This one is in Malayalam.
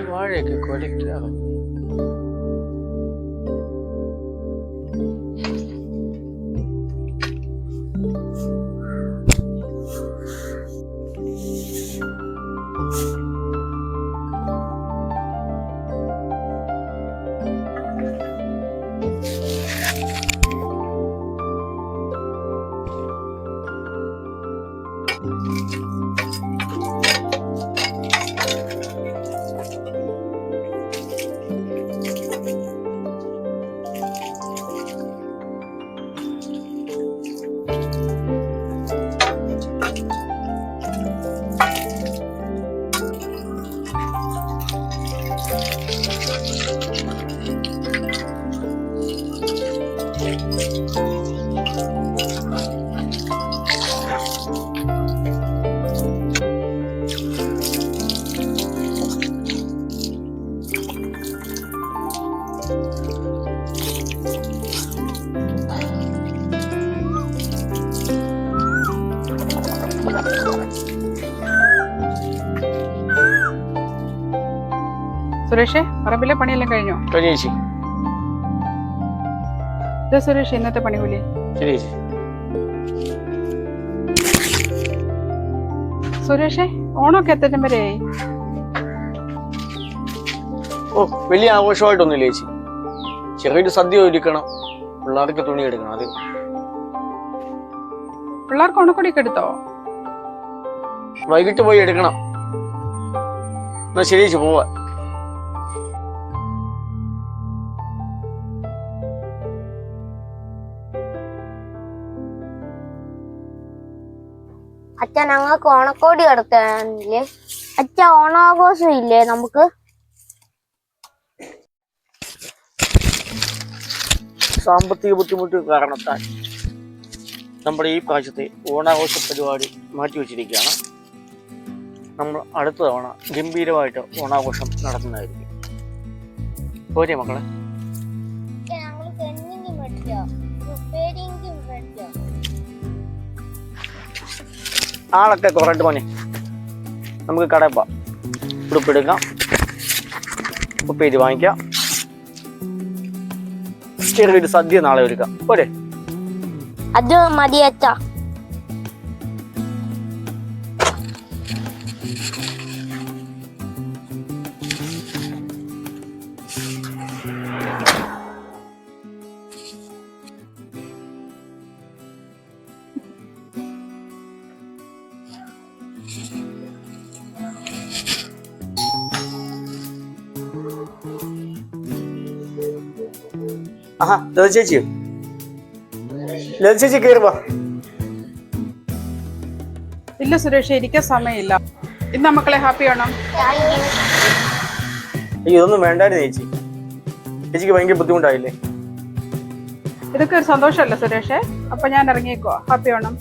വാഴയൊക്കെ കൊലയ്ക്കാ. സുരേഷേ, പറമ്പിലെ പണിയെല്ലാം കഴിഞ്ഞോ? ചേച്ചി. ഇതാ സുരേഷ് ഇന്നത്തെ പണികൂലി. സുരേഷേ, ഓണമൊക്കെ എത്തറ്റം വരെയായി. ഓ, വലിയ ആഘോഷമായിട്ടൊന്നുമില്ല ചേച്ചി. ചെറിയൊരു സദ്യ ഒരുക്കണം, പിള്ളേർക്ക് തുണി എടുക്കണം. അത് പിള്ളേർക്ക് ഓണക്കൊടിയൊക്കെ എടുത്തോ? വൈകിട്ട് പോയി എടുക്കണം. എന്നാ ശരി ചേച്ചി, പോവാ. അച്ഛ, ഞങ്ങൾക്ക് ഓണക്കോടി എടുക്കാനില്ലേ? അച്ഛ, ഓണാഘോഷം ഇല്ലേ നമുക്ക്? സാമ്പത്തിക ബുദ്ധിമുട്ട് കാരണത്താൽ നമ്മുടെ ഈ പ്രാവശ്യത്തെ ഓണാഘോഷ പരിപാടി മാറ്റിവെച്ചിരിക്കുകയാണ്. നമ്മൾ അടുത്ത തവണ ഗംഭീരമായിട്ട് ഓണാഘോഷം നടത്തുന്നതായിരിക്കും. പോരെ മക്കളെ? ആളൊക്കെ കുറയിട്ട് പോനെ. നമുക്ക് കടയിൽ പോവാം, ഉടുപ്പെടുക്കാം, ഉപ്പേരി വാങ്ങിക്കാം, ചെറിയൊരു സദ്യ നാളെ ഒരുക്കാം. പോരെ? അത് മതി അച്ഛ. ആഹാ, ലത ചേച്ചിയോ? ലത ചേച്ചി കയറുവാ. ഇല്ല സുരേഷ്, ഇരിക്കാൻ സമയമില്ല. ഇന്ന് മക്കളെ ഹാപ്പി ആണോ? ഇതൊന്നും വേണ്ടായിരുന്നു ചേച്ചി. ചേച്ചിക്ക് ഭയങ്കര ബുദ്ധിമുട്ടായില്ലേ? ഇതൊക്കെ ഒരു സന്തോഷമല്ലേ സുരേഷേ? അപ്പൊ ഞാൻ ഇറങ്ങിയേക്കോ. ഹാപ്പി ആണോ?